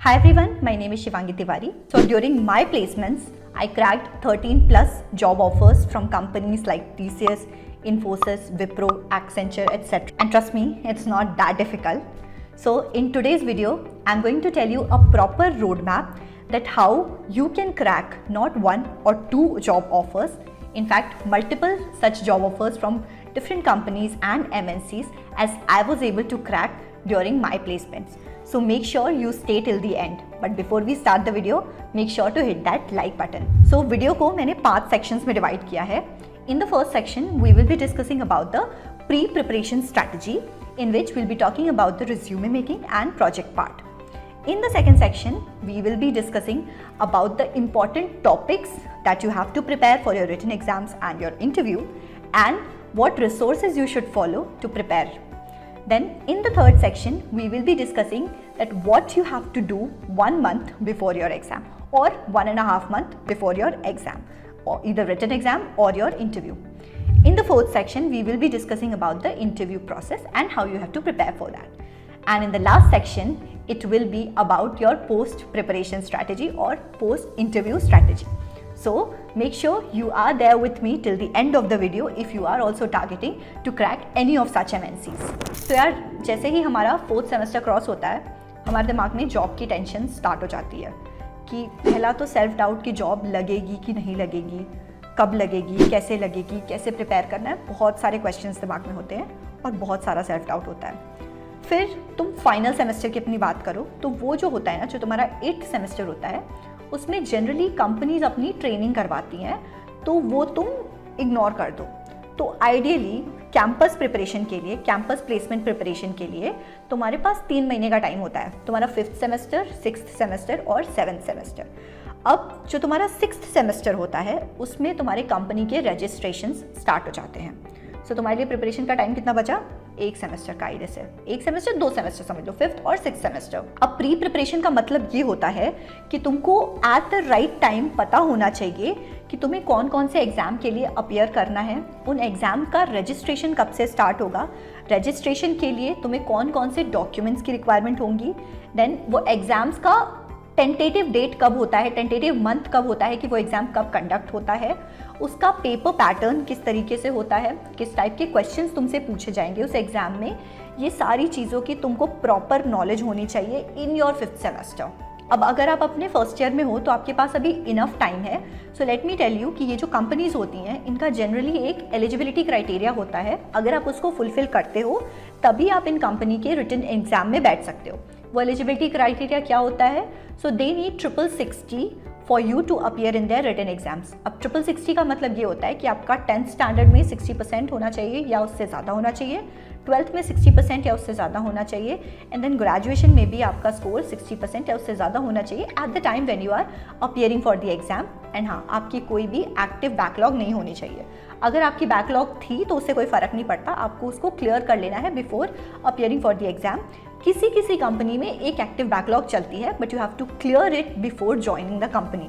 Hi everyone, my name is Shivangi Tiwari. So during my placements, I cracked 13 plus job offers from companies like TCS, Infosys, Wipro, Accenture, etc. And trust me, it's not that difficult. So in today's video, I'm going to tell you a proper roadmap that how you can crack not one or two job offers, in fact multiple such job offers from different companies and MNCs as I was able to crack during my placements. So make sure you stay till the end. But before we start the video, make sure to hit that like button. So video को मैंने 5 sections में divide किया है. In the first section, we will be discussing about the pre-preparation strategy, in which we'll be talking about the resume making and project part. In the second section, we will be discussing about the important topics that you have to prepare for your written exams and your interview, and what resources you should follow to prepare. Then in the third section, we will be discussing that what you have to do 1 month before your exam or 1.5 months before your exam, or either written exam or your interview. In the fourth section, we will be discussing about the interview process and how you have to prepare for that. And in the last section, it will be about your post preparation strategy or post interview strategy. So make sure you are there with me till the end of the video if you are also targeting to crack any of such MNCs. तो यार जैसे ही हमारा 4th semester cross होता है, हमारे दिमाग में job की टेंशन स्टार्ट हो जाती है कि पहला तो सेल्फ डाउट कि जॉब लगेगी कि नहीं लगेगी, कब लगेगी, कैसे प्रिपेयर करना है, बहुत सारे क्वेश्चंस दिमाग में होते हैं और बहुत सारा सेल्फ डाउट होता है. फिर तुम फाइनल सेमेस्टर की अपनी बात करो तो वो जो होता है ना, जो तुम्हारा 8th सेमेस्टर होता है, उसमें जनरली कंपनीज अपनी ट्रेनिंग करवाती हैं, तो वो तुम इग्नोर कर दो. तो आइडियली कैंपस प्रिपरेशन के लिए, कैंपस प्लेसमेंट प्रिपरेशन के लिए तुम्हारे पास 3 महीने का टाइम होता है. तुम्हारा 5th सेमेस्टर, 6th सेमेस्टर और 7th सेमेस्टर. अब जो तुम्हारा 6th सेमेस्टर होता है, उसमें तुम्हारे कंपनी के रजिस्ट्रेशंस स्टार्ट हो जाते हैं. सो तुम्हारे लिए प्रिपरेशन का टाइम कितना बचा? 1 सेमेस्टर का आइडिया से. 1 सेमेस्टर 2 सेमेस्टर समझ लो, 5th और 6th सेमेस्टर. अब प्री प्रिपरेशन का मतलब ये होता है कि तुमको एट द राइट टाइम पता होना चाहिए कि तुम्हें कौन कौन से एग्जाम के लिए अपीयर करना है, उन एग्जाम का रजिस्ट्रेशन कब से स्टार्ट होगा, रजिस्ट्रेशन के लिए तुम्हें कौन कौन से डॉक्यूमेंट्स की रिक्वायरमेंट होंगी, देन वो एग्जाम्स का टेंटेटिव डेट कब होता है, टेंटेटिव मंथ कब होता है कि वो एग्ज़ाम कब कंडक्ट होता है, उसका पेपर पैटर्न किस तरीके से होता है, किस टाइप के क्वेश्चंस तुमसे पूछे जाएंगे उस एग्ज़ाम में. ये सारी चीज़ों की तुमको प्रॉपर नॉलेज होनी चाहिए इन योर 5th सेमेस्टर. अब अगर आप अपने फर्स्ट ईयर में हो तो आपके पास अभी इनफ टाइम है. So let me tell you कि ये जो कंपनीज होती हैं, इनका जनरली एक एलिजिबिलिटी क्राइटेरिया होता है. अगर आप उसको फुलफिल करते हो तभी आप इन कंपनी के रिटन एग्जाम में बैठ सकते हो. वो एलिजिबिलिटी क्राइटेरिया क्या होता है? So they need 60 for you to appear in their written exams. अब 60 का मतलब ये होता है कि आपका 10th स्टैंडर्ड में 60% होना चाहिए या उससे ज़्यादा होना चाहिए, 12th में 60% या उससे ज़्यादा होना चाहिए, एंड देन ग्रेजुएशन में भी आपका स्कोर 60% या उससे ज़्यादा होना चाहिए at the time when you are appearing for the exam. And हाँ, आपकी कोई भी एक्टिव बैकलॉग नहीं होनी चाहिए. अगर आपकी बैकलॉग थी तो उससे कोई फ़र्क नहीं पड़ता, आपको उसको क्लियर कर लेना है before appearing for the exam. किसी कंपनी में एक एक्टिव बैकलॉग चलती है, but you have to clear it before joining the company.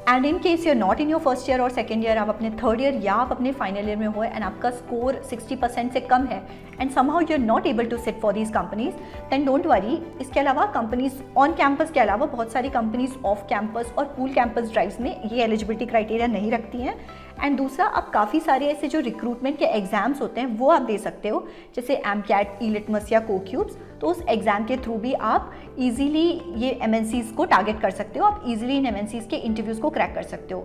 And in case you are not in your first year और सेकेंड ईयर, आप अपने 3rd ईयर या आप अपने फाइनल ईयर में हो एंड आपका स्कोर 60% से कम है and somehow you are not able to sit for these companies, then don't worry. इसके अलावा कंपनीज ऑन कैंपस के अलावा बहुत सारी कंपनीज ऑफ कैंपस और पूल कैंपस ड्राइव्स में ये एलिजिबिलिटी क्राइटेरिया नहीं रखती हैं. एंड दूसरा, आप काफ़ी सारे ऐसे जो रिक्रूटमेंट के एग्जाम्स होते हैं वो आप दे सकते हो, जैसे एमकैट, ई-लिटमस या कोक्यूब्स. तो उस एग्ज़ाम के थ्रू भी आप इजीली ये MNCs को टारगेट कर सकते हो, आप इजीली इन MNCs के इंटरव्यूज़ को क्रैक कर सकते हो.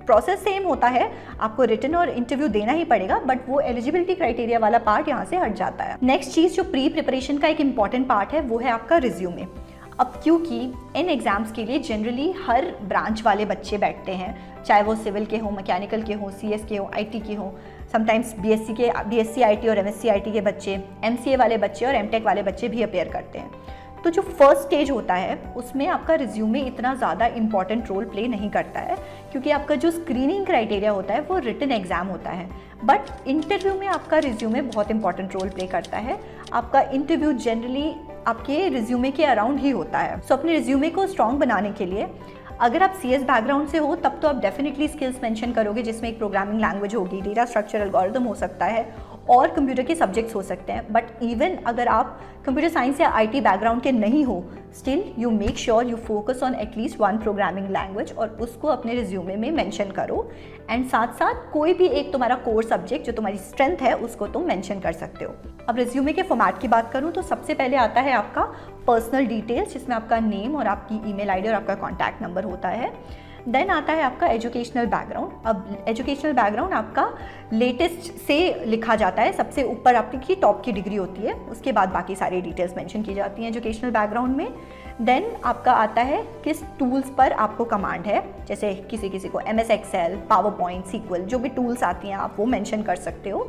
प्रोसेस सेम होता है, आपको रिटन और इंटरव्यू देना ही पड़ेगा, बट वो एलिजिबिलिटी क्राइटेरिया वाला पार्ट यहाँ से हट जाता है. नेक्स्ट चीज़ जो प्री प्रिपरेशन का एक इंपॉर्टेंट पार्ट है वो है आपका रिज्यूमे. अब क्योंकि इन एग्ज़ाम्स के लिए जनरली हर ब्रांच वाले बच्चे बैठते हैं, चाहे वो सिविल के हों, मैकेनिकल के हों, CS के हों, IT के हों, समटाइम्स BSc IT और MSc IT के बच्चे, MCA वाले बच्चे और MTech वाले बच्चे भी अपेयर करते हैं. तो जो फर्स्ट स्टेज होता है उसमें आपका रिज्यूमे इतना ज़्यादा इंपॉर्टेंट रोल प्ले नहीं करता है, क्योंकि आपका जो स्क्रीनिंग क्राइटेरिया होता है वो रिटन एग्जाम होता है. बट इंटरव्यू में आपका रिज्यूमे बहुत इंपॉर्टेंट रोल प्ले करता है. आपका इंटरव्यू जनरली आपके रिज्यूमे के अराउंड ही होता है. सो अपने रिज्यूमे को स्ट्रॉन्ग बनाने के लिए अगर आप CS बैकग्राउंड से हो तब तो आप डेफिनेटली स्किल्स मेंशन करोगे, जिसमें एक प्रोग्रामिंग लैंग्वेज होगी, डेटा स्ट्रक्चर एल्गोरिथम हो सकता है, और कंप्यूटर के सब्जेक्ट्स हो सकते हैं, बट इवन अगर आप कंप्यूटर साइंस या आईटी बैकग्राउंड के नहीं हो, still you make sure you focus on at least one programming language और उसको अपने रिज्यूमे में मेंशन करो। एंड साथ साथ कोई भी एक तुम्हारा कोर सब्जेक्ट जो तुम्हारी स्ट्रेंथ है उसको तुम मेंशन कर सकते हो। अब रिज्यूमे के फॉर्मेट की बात करूँ तो सबसे पहले आता है आपका पर्सनल डिटेल्स, जिसमें आपका नेम और आपकी ईमेल आईडी और आपका कॉन्टैक्ट नंबर होता है। देन आता है आपका एजुकेशनल बैकग्राउंड। अब एजुकेशनल बैकग्राउंड आपका लेटेस्ट से लिखा जाता है, सबसे ऊपर आपकी टॉप की डिग्री होती है, उसके बाद बाकी सारी डिटेल्स मेंशन की जाती हैं एजुकेशनल बैकग्राउंड में। देन आपका आता है किस टूल्स पर आपको कमांड है, जैसे किसी को MS Excel, PowerPoint, SQL, जो भी टूल्स आती हैं आप वो मेंशन कर सकते हो।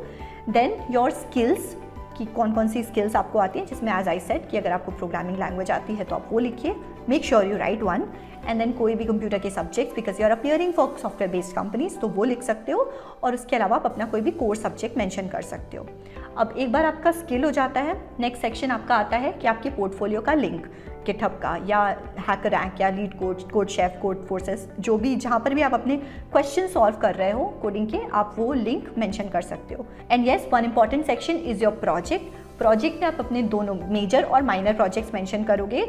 देन योर स्किल्स, कि कौन कौन सी स्किल्स आपको आती हैं, जिसमें एज आई सेड कि अगर आपको प्रोग्रामिंग लैंग्वेज आती है तो आप वो लिखिए, make sure you write one. And then कोई भी कंप्यूटर के subjects, because you are appearing for software based companies, तो वो लिख सकते हो। और उसके अलावा आप अपना कोई भी कोर सब्जेक्ट मेंशन कर सकते हो। अब एक बार आपका स्किल हो जाता है, नेक्स्ट सेक्शन आपका आता है कि आपके पोर्टफोलियो का लिंक गिटहब का या हैकर रैंक या leet code chef, code forces, जो भी जहाँ पर भी आप अपने क्वेश्चन सॉल्व कर रहे हो कोडिंग के, आप वो लिंक मेंशन कर सकते हो। And yes, one important section is your project. Project में आप अपने दोनों मेजर और माइनर प्रोजेक्ट्स मेंशन करोगे,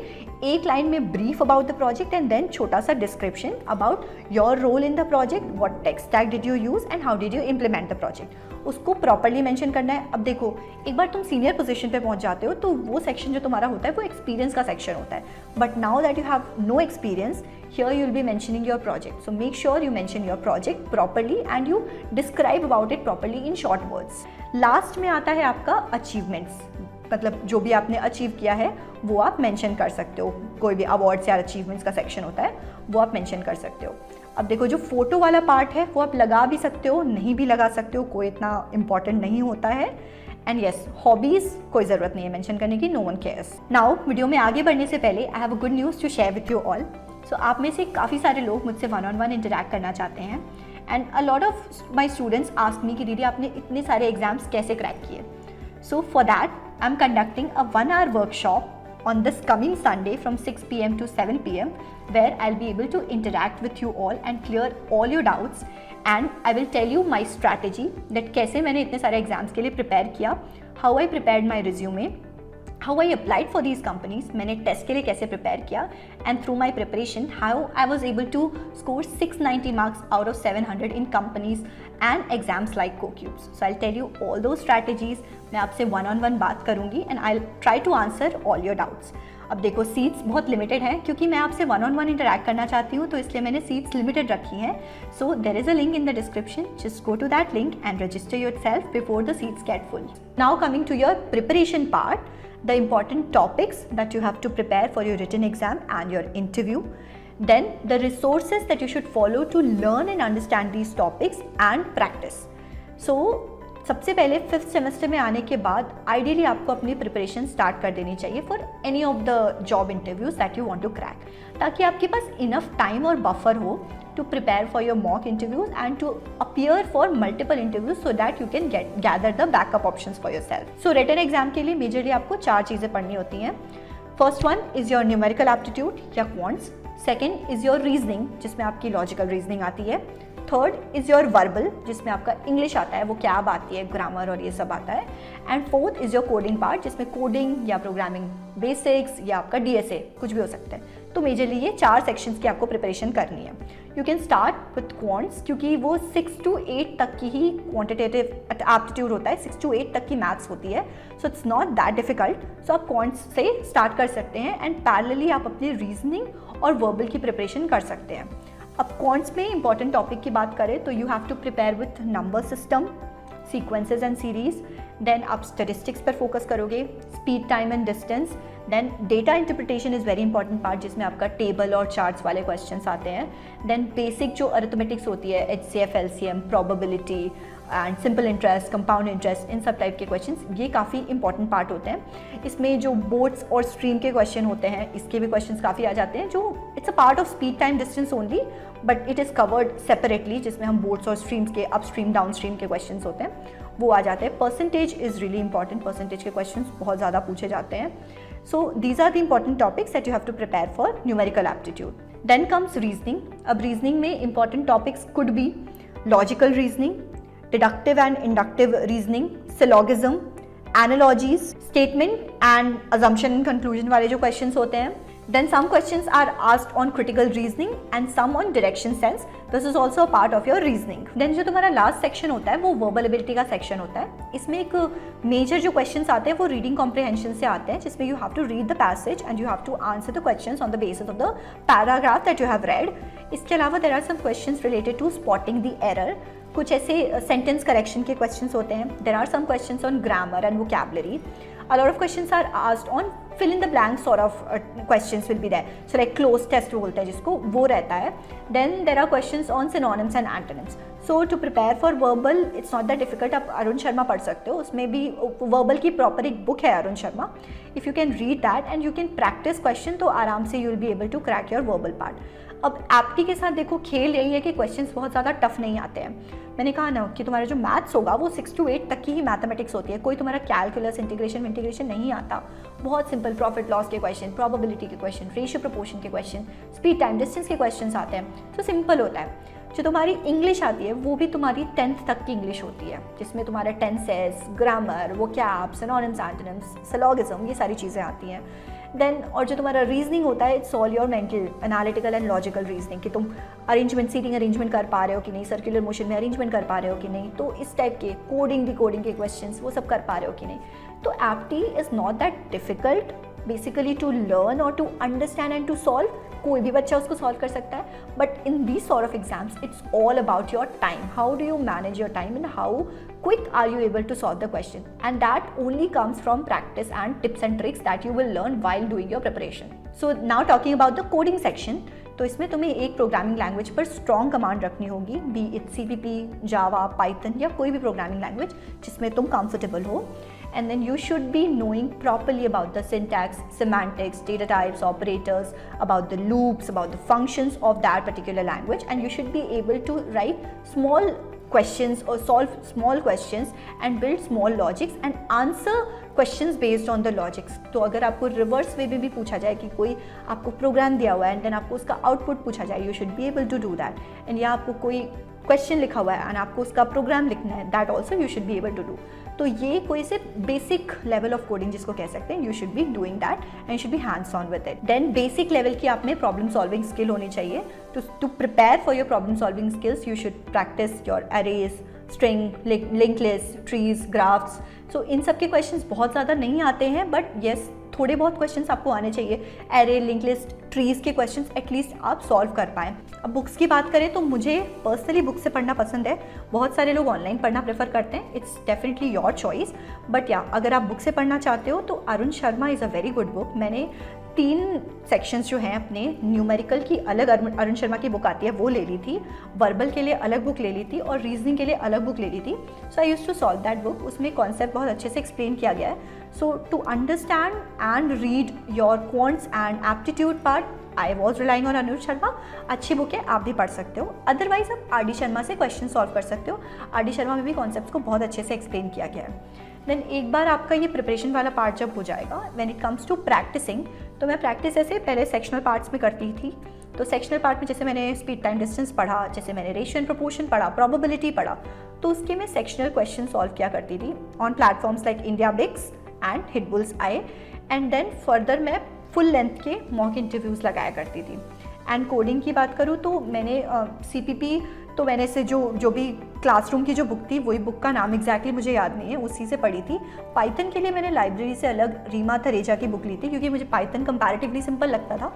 एक लाइन में brief about the project and then छोटा सा description about your role in the project, what tech stack did you use and how did you implement the project, उसको properly mention करना है। अब देखो, एक बार तुम सीनियर पोजीशन पे पहुंच जाते हो तो वो सेक्शन जो तुम्हारा होता है वो एक्सपीरियंस का सेक्शन होता है, but now that you have no experience, here you will be mentioning your project, so make sure you mention your project properly and you describe about it properly in short words. Last में आता है आपका achievements, मतलब जो भी आपने achieve किया है वो आप मेंशन कर सकते हो, कोई भी अवार्ड्स या अचीवमेंट्स का सेक्शन होता है वो आप मेंशन कर सकते हो। अब देखो, जो फोटो वाला पार्ट है वो आप लगा भी सकते हो, नहीं भी लगा सकते हो, कोई इतना इंपॉर्टेंट नहीं होता है। एंड येस, हॉबीज कोई ज़रूरत नहीं है मेंशन करने की, no one cares. Now video में आगे बढ़ने से पहले I have a good news to share with you all. So आप में से काफ़ी सारे लोग मुझसे वन ऑन वन इंटरैक्ट करना चाहते हैं and a lot of my students ask me कि दीदी आपने इतने सारे एग्जाम्स कैसे क्रैक किए। So for that I am conducting a 1 hour workshop on this coming Sunday from 6 PM to 7 PM, where I'll be able to interact with you all and clear all your doubts, and I will tell you my strategy that कैसे मैंने इतने सारे exams के लिए prepare किया, how I prepared my resume, how I applied for these companies, मैंने test के लिए कैसे प्रिपेयर किया, and through my preparation how I was able to score 690 marks out of 700 in companies and exams like CoCubes. So I'll tell you all those strategies, मैं आपसे one on one बात करूँगी and I'll try to answer all your doubts. अब देखो, seats बहुत limited हैं क्योंकि मैं आपसे वन ऑन वन इंटरैक्ट करना चाहती हूँ, तो इसलिए मैंने सीट्स लिमिटेड रखी हैं। So there is a link in the description, just go to that link and register yourself before the seats get full. Now coming to your preparation part, the important topics that you have to prepare for your written exam and your interview, then the resources that you should follow to learn and understand these topics and practice. So सबसे पहले 5th semester में आने के बाद ideally आपको अपनी preparation start कर देनी चाहिए for any of the job interviews that you want to crack, ताकि आपके पास इनफ टाइम और बफर हो to prepare for your mock interviews and to appear for multiple interviews so that you can gather the backup options for yourself. So written exam के लिए majorly आपको 4 चीज़ें पढ़नी होती हैं। First one is your numerical aptitude या quants. Second is your reasoning, जिसमें आपकी logical reasoning आती है। थर्ड इज़ योर वर्बल, जिसमें आपका इंग्लिश आता है, वो क्या आती है, ग्रामर और ये सब आता है। And fourth is your coding part, जिसमें कोडिंग या प्रोग्रामिंग बेसिक्स या आपका DSA कुछ भी हो सकता है। तो मेजरली ये 4 सेक्शंस की आपको प्रिपरेशन करनी है। You can start with quants, क्योंकि वो 6 to 8 तक की ही क्वांटिटेटिव एप्टीट्यूड होता है, 6 to 8 तक की मैथ्स होती है, so it's not that difficult. So आप क्वांट्स से स्टार्ट कर सकते हैं एंड पैरेलली आप अपनी रीजनिंग और वर्बल की प्रिपरेशन कर सकते हैं। अब क्वांट्स में इंपॉर्टेंट टॉपिक की बात करें तो you have to prepare with number system, sequences and series. Then आप स्टेटिस्टिक्स पर फोकस करोगे, speed, time and distance. Then data interpretation is very important part, जिसमें आपका टेबल और चार्ट्स वाले क्वेश्चंस आते हैं। देन बेसिक जो अरिथमेटिक्स होती है, HCF, LCM, probability and simple interest, compound interest, इन सब टाइप के क्वेश्चंस, ये काफ़ी इंपॉर्टेंट पार्ट होते हैं। इसमें जो बोर्ड्स और स्ट्रीम के क्वेश्चन होते हैं, इसके भी क्वेश्चंस काफ़ी आ जाते हैं, जो it's a part of speed, time, distance only, but it is covered separately, जिसमें हम बोर्ड्स और स्ट्रीम्स के अपस्ट्रीम, डाउनस्ट्रीम के क्वेश्चंस होते हैं, वो आ जाते हैं। Percentage is really important, percentage के क्वेश्चंस बहुत ज़्यादा पूछे जाते हैं। So these are the important topics that you have to prepare for numerical aptitude. Then comes reasoning. अब reasoning में important topics could be logical reasoning, deductive and inductive reasoning, syllogism, analogies, statement and assumption and conclusion वाले जो questions होते हैं. Then some questions are asked on critical reasoning and some on direction sense. This is also a part of your reasoning. Then जो तुम्हारा last section होता है वो verbal ability का section होता है. इसमें एक major जो questions आते हैं वो reading comprehension से आते हैं, जिसमें you have to read the passage and you have to answer the questions on the basis of the paragraph that you have read. इसके अलावा there are some questions related to spotting the error. कुछ ऐसे sentence correction के questions होते हैं. There are some questions on grammar and vocabulary. A lot of questions are asked on fill in the blank sort of questions will be there. So like cloze test बोलते हैं जिसको, वो रहता है. Then there are questions on synonyms and antonyms. So to prepare for verbal it's not that difficult. आप अरुण शर्मा पढ़ सकते हो, उसमें भी वर्बल की प्रॉपर एक बुक है Arun Sharma. If you can read that and you can practice question तो आराम से you will be able to crack your verbal part. अब एप्टी के साथ देखो खेल यही है कि क्वेश्चंस बहुत ज़्यादा टफ नहीं आते हैं. मैंने कहा ना कि तुम्हारा जो मैथ्स होगा वो 6 to 8 तक की ही मैथमेटिक्स होती है. कोई तुम्हारा कैलकुलस, इंटीग्रेशन नहीं आता. बहुत सिंपल प्रॉफिट लॉस के क्वेश्चन, प्रोबेबिलिटी के क्वेश्चन, रेशियो प्रोपोर्शन के क्वेश्चन, स्पीड टाइम डिस्टेंस के क्वेश्चन आते हैं. तो सिंपल होता है. जो तुम्हारी इंग्लिश आती है वो भी तुम्हारी 10th तक की इंग्लिश होती है, जिसमें तुम्हारे tenses, grammar, vocab, synonyms, antonyms, syllogism, ये सारी चीज़ें आती हैं. देन और जो तुम्हारा रीजनिंग होता है it's all your mental, analytical and logical reasoning, कि तुम अरेंजमेंट, सीटिंग अरेंजमेंट कर पा रहे हो कि नहीं, सर्कुलर मोशन में अरेंजमेंट कर पा रहे हो कि नहीं. तो इस टाइप के कोडिंग, डिकोडिंग के क्वेश्चंस वो सब कर पा रहे हो कि नहीं. तो apti is not that difficult basically to learn और to understand and to solve. कोई भी बच्चा उसको सॉल्व कर सकता है. But in these sort of exams it's all about your time. How do you manage your time and how quick are you able to solve the question, and that only comes from practice and tips and tricks that you will learn while doing your preparation. So now talking about the coding section, तो इसमें तुम्हें एक programming language पर strong command रखनी होगी, B it CPP, Java, Python या कोई भी प्रोग्रामिंग लैंग्वेज जिसमें तुम कंफर्टेबल हो. And then you should be knowing properly about the syntax, semantics, data types, operators, about the loops, about the functions of that particular language, and you should be able to write small questions or solve small questions and build small logics and answer questions based on the logics. तो अगर आपको reverse way में भी पूछा जाए कि कोई आपको प्रोग्राम दिया हुआ है एंड देन आपको उसका आउटपुट पूछा जाए, you should be able to do that. And या आपको कोई क्वेश्चन लिखा हुआ है एंड आपको उसका प्रोग्राम लिखना है, that also you should be able to do. तो ये कोई से बेसिक लेवल ऑफ कोडिंग जिसको कह सकते हैं, you should be doing that and you should be hands on with it. Then basic level की आप में प्रॉब्लम सॉल्विंग स्किल होनी चाहिए. To prepare for your problem solving skills you should practise your arrays, string, link list, trees, graphs. So इन सब के questions बहुत ज़्यादा नहीं आते हैं, बट येस थोड़े बहुत क्वेश्चंस आपको आने चाहिए. एरे, लिंक लिस्ट, ट्रीज़ के क्वेश्चंस एटलीस्ट आप सॉल्व कर पाएँ. अब बुक्स की बात करें तो मुझे पर्सनली बुक से पढ़ना पसंद है. बहुत सारे लोग ऑनलाइन पढ़ना प्रेफर करते हैं. It's definitely your choice. But या अगर आप बुक से पढ़ना चाहते हो तो Arun Sharma is a very good book. मैंने 3 सेक्शंस जो हैं अपने न्यूमेरिकल की अलग अरुण शर्मा की बुक आती है वो ले ली थी, वर्बल के लिए अलग बुक ले ली थी और रीजनिंग के लिए अलग बुक ले ली थी. So I used to solve that book. उसमें कॉन्सेप्ट बहुत अच्छे से एक्सप्लेन किया गया है. So to understand and read your quants and aptitude part I was relying on Arun Sharma. अच्छी बुक है, आप भी पढ़ सकते हो. अदरवाइज आप RD शर्मा से क्वेश्चन सॉल्व कर सकते हो. RD शर्मा में भी कॉन्सेप्ट को बहुत अच्छे से एक्सप्लेन किया गया है. देन एक बार आपका ये प्रिपरेशन वाला पार्ट जब हो जाएगा, when it comes to practicing, तो मैं प्रैक्टिस ऐसे पहले सेक्शनल पार्ट्स में करती थी. तो सेक्शनल पार्ट में जैसे मैंने स्पीड टाइम डिस्टेंस पढ़ा, जैसे मैंने रेशियो एंड प्रोपोर्शन पढ़ा, प्रोबेबिलिटी पढ़ा, तो उसके मैं सेक्शनल क्वेश्चन सॉल्व किया करती थी on platforms like IndiaBix and Hitbullseye. And then further मैं फुल लेंथ के मॉक इंटरव्यूज़ लगाया करती थी. एंड कोडिंग की बात करूँ तो मैंने CPP, तो मैंने से जो भी क्लासरूम की जो बुक थी, वही बुक का नाम एग्जैक्टली मुझे याद नहीं है, उसी से पढ़ी थी. पाइथन के लिए मैंने लाइब्रेरी से अलग रीमा थरेजा की बुक ली थी, क्योंकि मुझे पाइथन कंपैरेटिवली सिंपल लगता था,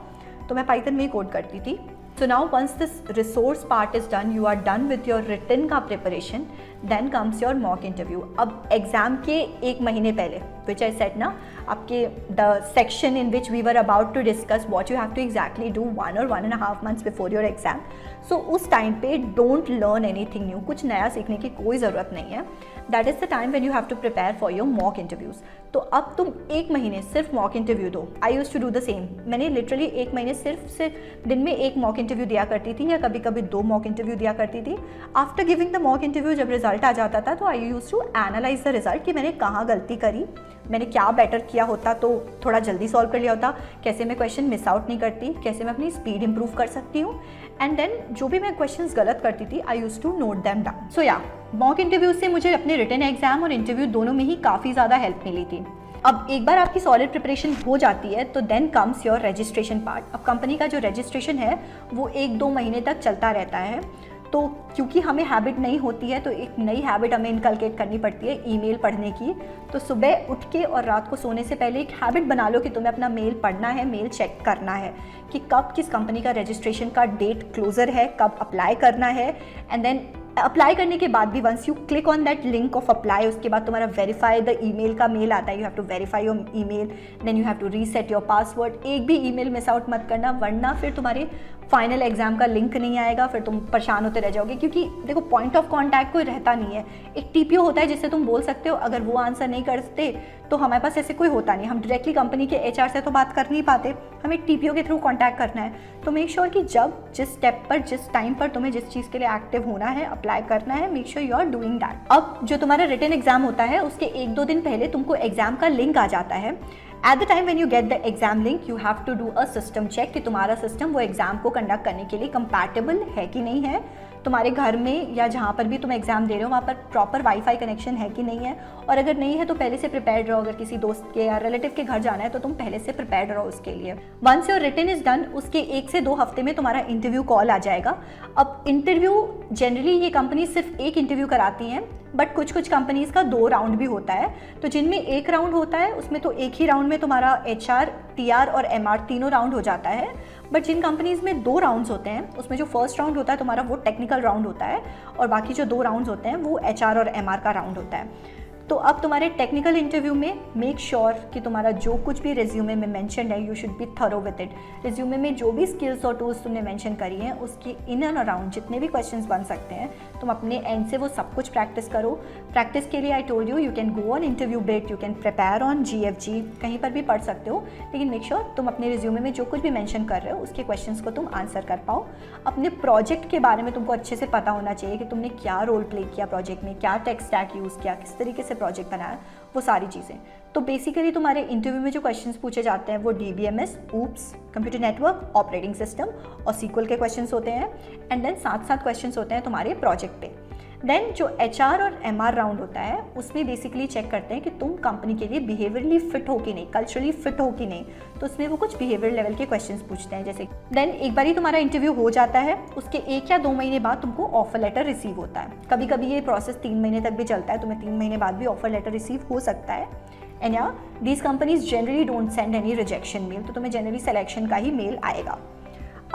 तो मैं पाइथन में ही कोड करती थी. So now once this resource part is done, you are done with your written का preparation, then comes your mock interview. अब एग्ज़ाम के 1 महीने पहले, which I said ना, आपके the section in which we were about to discuss what you have to exactly do 1 or 1.5 months before your exam. So उस time पे don't learn anything new, कुछ नया सीखने की कोई ज़रूरत नहीं है. That is the time when you have to prepare for your mock interviews. तो अब तुम 1 महीने सिर्फ मॉक इंटरव्यू दो. I use to do the same. मैंने लिटरली 1 महीने सिर्फ दिन में 1 मॉक इंटरव्यू दिया करती थी, या कभी कभी 2 मॉक इंटरव्यू दिया करती थी. After giving the mock interview जब रिजल्ट आ जाता था तो I use to analyse the result कि मैंने कहाँ गलती करी, मैंने क्या बेटर किया किया होता तो थोड़ा जल्दी सॉल्व कर लिया होता, कैसे मैं क्वेश्चन मिस आउट नहीं करती, कैसे मैं अपनी स्पीड इंप्रूव कर सकती हूँ, एंड देन जो भी मैं क्वेश्चंस गलत करती थी I used to note them down. So या मॉक इंटरव्यू से मुझे अपने रिटन एग्जाम और इंटरव्यू दोनों में ही काफ़ी ज़्यादा हेल्प मिली थी। अब एक बार आपकी सॉलिड प्रिपरेशन हो जाती है तो then comes your registration part. अब कंपनी का जो रजिस्ट्रेशन है वो 1-2 महीने तक चलता रहता है, तो क्योंकि हमें हैबिट नहीं होती है तो एक नई हैबिट हमें इनकलकेट करनी पड़ती है ईमेल पढ़ने की। तो सुबह उठ के और रात को सोने से पहले एक हैबिट बना लो कि तुम्हें अपना मेल पढ़ना है, मेल चेक करना है कि कब किस कंपनी का रजिस्ट्रेशन का डेट क्लोजर है, कब अप्लाई करना है, एंड देन अप्लाई करने के बाद भी once you click on that link of apply, उसके बाद तुम्हारा वेरीफाई द ईमेल का मेल आता है, you have to verify your email, then you have to reset your password. एक भी ईमेल मिस आउट मत करना, वरना फिर तुम्हारे फाइनल एग्जाम का लिंक नहीं आएगा, फिर तुम परेशान होते रह जाओगे। क्योंकि देखो पॉइंट ऑफ कॉन्टैक्ट कोई रहता नहीं है, एक टीपीओ होता है जिससे तुम बोल सकते हो, अगर वो आंसर नहीं करते तो हमारे पास ऐसे कोई होता नहीं, हम डायरेक्टली कंपनी के एचआर से तो बात कर नहीं पाते, हमें टीपीओ के थ्रू कॉन्टैक्ट करना है। तो मेक श्योर कि जब जिस स्टेप पर जिस टाइम पर तुम्हें जिस चीज़ के लिए एक्टिव होना है, अप्लाई करना है, make sure you are doing that. अब जो तुम्हारा रिटन एग्जाम होता है उसके 1-2 दिन पहले तुमको एग्जाम का लिंक आ जाता है। At the time when you get the exam link you have to do a system check कि तुम्हारा सिस्टम वो एग्जाम को कंडक्ट करने के लिए कंपैटिबल है कि नहीं है, तुम्हारे घर में या जहाँ पर भी तुम एग्जाम दे रहे हो वहाँ पर प्रॉपर वाईफाई कनेक्शन है कि नहीं है, और अगर नहीं है तो पहले से प्रिपेयर्ड रहो। अगर किसी दोस्त के या रिलेटिव के घर जाना है तो तुम पहले से प्रिपेयर्ड रहो उसके लिए। Once your written is done, उसके 1 से 2 हफ्ते में तुम्हारा इंटरव्यू कॉल आ जाएगा। अब इंटरव्यू जनरली ये कंपनी सिर्फ एक इंटरव्यू कराती हैं, बट कुछ कंपनीज का 2 राउंड भी होता है। तो जिनमें 1 राउंड होता है उसमें तो एक ही राउंड में तुम्हारा एचआर, टीआर और एमआर तीनों राउंड हो जाता है। बट जिन कंपनीज में 2 राउंड्स होते हैं उसमें जो फर्स्ट राउंड होता है तुम्हारा वो टेक्निकल राउंड होता है, और बाकी जो 2 राउंड्स होते हैं वो एचआर और एमआर का राउंड होता है। तो अब तुम्हारे टेक्निकल इंटरव्यू में मेक श्योर कि तुम्हारा जो कुछ भी रिज्यूमे में मेंशन है you should B thorough with it. Resume में जो भी स्किल्स और टूल्स तुमने मेंशन करी हैं उसके इन एंड अराउंड जितने भी क्वेश्चंस बन सकते हैं तुम अपने एंड से वो सब कुछ प्रैक्टिस करो। प्रैक्टिस के लिए I told you can go on interview bit, you can prepare on GFG, कहीं पर भी पढ़ सकते हो, लेकिन मेक श्योर तुम अपने रिज्यूमे में जो कुछ भी मेंशन कर रहे हो उसके क्वेश्चंस को तुम आंसर कर पाओ। अपने प्रोजेक्ट के बारे में तुमको अच्छे से पता होना चाहिए कि तुमने क्या रोल प्ले किया प्रोजेक्ट में, क्या टेक स्टैक यूज़ किया, किस तरीके से प्रोजेक्ट बनाया, वो सारी चीज़ें। तो बेसिकली तुम्हारे इंटरव्यू में जो क्वेश्चंस पूछे जाते हैं वो DBMS, oops, computer network, operating system और SQL के क्वेश्चंस होते हैं, एंड देन साथ क्वेश्चंस होते हैं तुम्हारे प्रोजेक्ट पे। देन जो HR और MR राउंड होता है उसमें बेसिकली चेक करते हैं कि तुम कंपनी के लिए बिहेवियरली फिट हो कि नहीं, कल्चरली फिट हो कि नहीं, तो उसमें वो कुछ बिहेवियर लेवल के क्वेश्चंस पूछते हैं जैसे। देन एक बार ही तुम्हारा इंटरव्यू हो जाता है, उसके 1 या 2 महीने बाद तुमको ऑफर लेटर रिसीव होता है। कभी कभी ये प्रोसेस 3 महीने तक भी चलता है, तुम्हें 3 महीने बाद भी ऑफर लेटर रिसीव हो सकता है। एंड या these companies generally don't send any rejection mail, तो तुम्हें जनरली सिलेक्शन का ही मेल आएगा।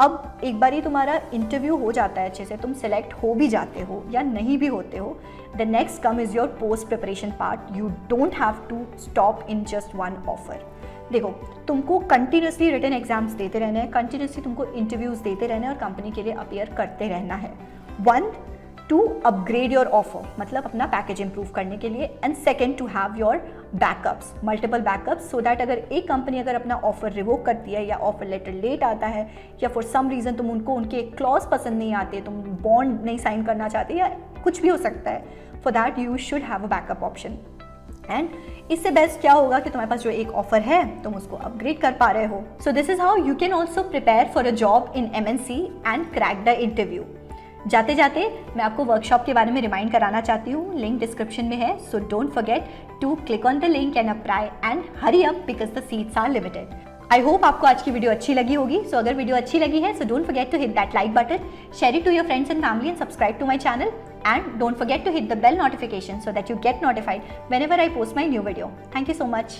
अब एक बार ही तुम्हारा इंटरव्यू हो जाता है अच्छे से, तुम सेलेक्ट हो भी जाते हो या नहीं भी होते हो, the next come is your post preparation part. You don't have to stop in just 1 offer. देखो तुमको कंटिन्यूसली रिटन एग्जाम्स देते रहना है, कंटिन्यूसली तुमको इंटरव्यूज़ देते रहना है और कंपनी के लिए अपीयर करते रहना है। 1 टू अपग्रेड योर ऑफर, मतलब अपना पैकेज इंप्रूव करने के लिए, and second to have your backups, multiple backups, so that अगर एक कंपनी अगर अपना ऑफर रिवोक करती है या ऑफर लेटर लेट आता है या फॉर सम रीज़न तुम उनको उनके क्लॉज पसंद नहीं आते, तुम बॉन्ड नहीं साइन करना चाहते या कुछ भी हो सकता है, for that you should have a backup option. And इससे बेस्ट क्या होगा कि तुम्हारे पास जो एक ऑफर है तुम उसको अपग्रेड कर पा रहे हो। So this is how you can also prepare for a job in MNC and crack the interview. जाते जाते मैं आपको वर्कशॉप के बारे में रिमाइंड कराना चाहती हूँ, लिंक डिस्क्रिप्शन में है, so don't forget to click on the link and apply and hurry up because the seats are limited. I hope आपको आज की वीडियो अच्छी लगी होगी। सो अगर वीडियो अच्छी लगी है so don't forget to hit that like button, share it to your friends and family and subscribe to my channel, and don't forget to hit the bell notification so that you get notified whenever I post my new video. Thank you so much.